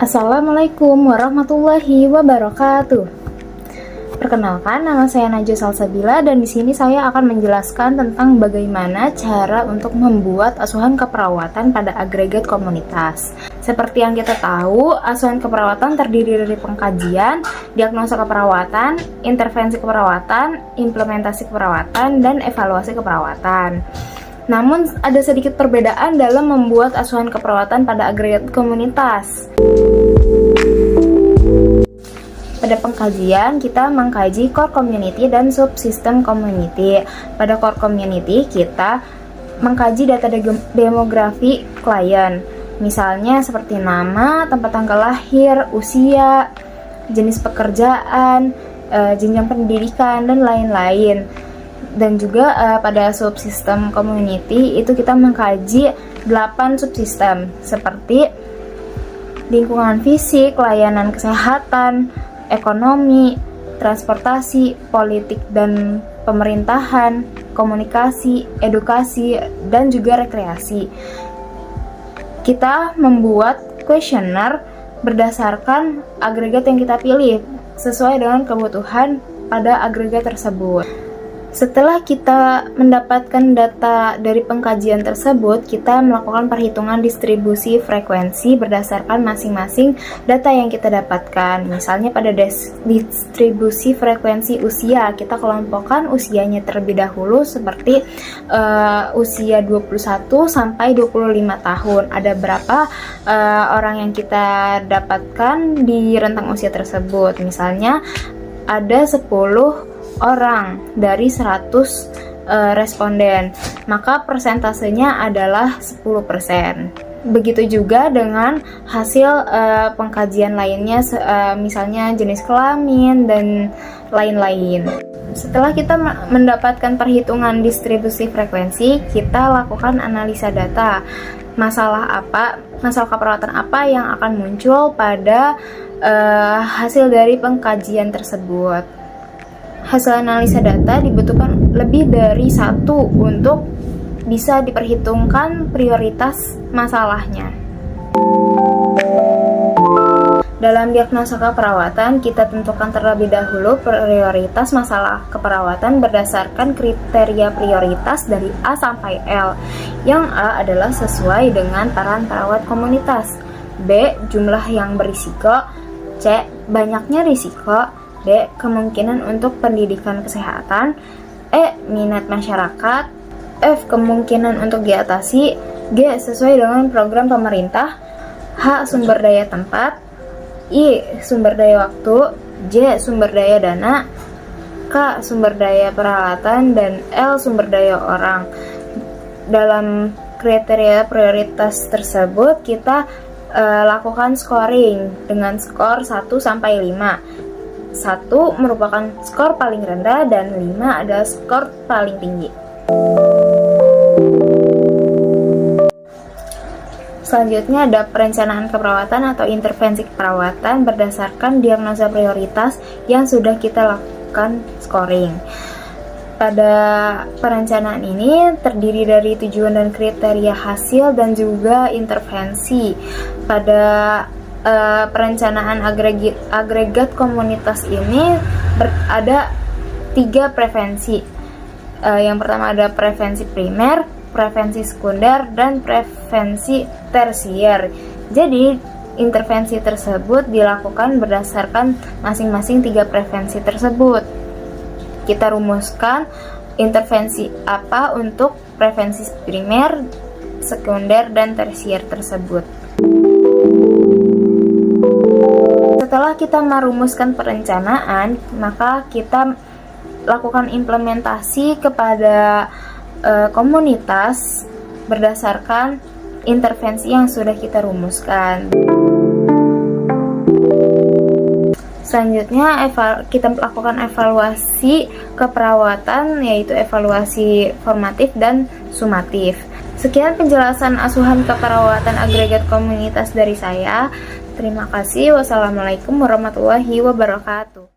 Assalamualaikum warahmatullahi wabarakatuh. Perkenalkan, nama saya Najwa Salsabila dan di sini saya akan menjelaskan tentang bagaimana cara untuk membuat asuhan keperawatan pada agregat komunitas. Seperti yang kita tahu, asuhan keperawatan terdiri dari pengkajian, diagnosa keperawatan, intervensi keperawatan, implementasi keperawatan, dan evaluasi keperawatan. Namun, ada sedikit perbedaan dalam membuat asuhan keperawatan pada agregat komunitas. Pada pengkajian, kita mengkaji core community dan subsystem community. Pada core community, kita mengkaji data demografi klien. Misalnya seperti nama, tempat tanggal lahir, usia, jenis pekerjaan, jenjang pendidikan, dan lain-lain. Dan juga pada subsystem community itu kita mengkaji 8 subsistem seperti lingkungan fisik, layanan kesehatan, ekonomi, transportasi, politik dan pemerintahan, komunikasi, edukasi, dan juga rekreasi. Kita membuat kuesioner berdasarkan agregat yang kita pilih sesuai dengan kebutuhan pada agregat tersebut. Setelah kita mendapatkan data dari pengkajian tersebut, kita melakukan perhitungan distribusi frekuensi berdasarkan masing-masing data yang kita dapatkan. Misalnya pada distribusi frekuensi usia, kita kelompokkan usianya terlebih dahulu seperti usia 21 sampai 25 tahun. Ada berapa orang yang kita dapatkan di rentang usia tersebut. Misalnya ada 10 orang dari 100 responden, maka persentasenya adalah 10%. Begitu juga dengan hasil pengkajian lainnya, misalnya jenis kelamin dan lain-lain. Setelah kita mendapatkan perhitungan distribusi frekuensi, kita lakukan analisa data. Masalah keperawatan apa yang akan muncul pada hasil dari pengkajian tersebut. Hasil analisa data dibutuhkan lebih dari satu untuk bisa diperhitungkan prioritas masalahnya. Dalam diagnosa keperawatan, kita tentukan terlebih dahulu prioritas masalah keperawatan berdasarkan kriteria prioritas dari A sampai L. Yang A adalah sesuai dengan peran perawat komunitas, B. jumlah yang berisiko, C. banyaknya risiko, D. kemungkinan untuk pendidikan kesehatan, E. minat masyarakat, F. kemungkinan untuk diatasi, G. sesuai dengan program pemerintah, H. sumber daya tempat, I. sumber daya waktu, J. sumber daya dana, K. sumber daya peralatan, dan L. sumber daya orang. Dalam kriteria prioritas tersebut, kita lakukan scoring dengan skor 1 sampai 5. 1 merupakan skor paling rendah dan 5 adalah skor paling tinggi. Selanjutnya ada perencanaan keperawatan atau intervensi keperawatan berdasarkan diagnosa prioritas yang sudah kita lakukan scoring. Pada perencanaan ini terdiri dari tujuan dan kriteria hasil dan juga intervensi. Pada perencanaan agregat komunitas ini ada 3 prevensi. Yang pertama ada prevensi primer, prevensi sekunder, dan prevensi tersier. Jadi intervensi tersebut dilakukan berdasarkan masing-masing 3 prevensi tersebut. Kita rumuskan intervensi apa untuk prevensi primer, sekunder, dan tersier tersebut. Setelah kita merumuskan perencanaan, maka kita lakukan implementasi kepada komunitas berdasarkan intervensi yang sudah kita rumuskan. Selanjutnya kita lakukan evaluasi keperawatan, yaitu evaluasi formatif dan sumatif. Sekian penjelasan asuhan keperawatan agregat komunitas dari saya. Terima kasih. Wassalamualaikum warahmatullahi wabarakatuh.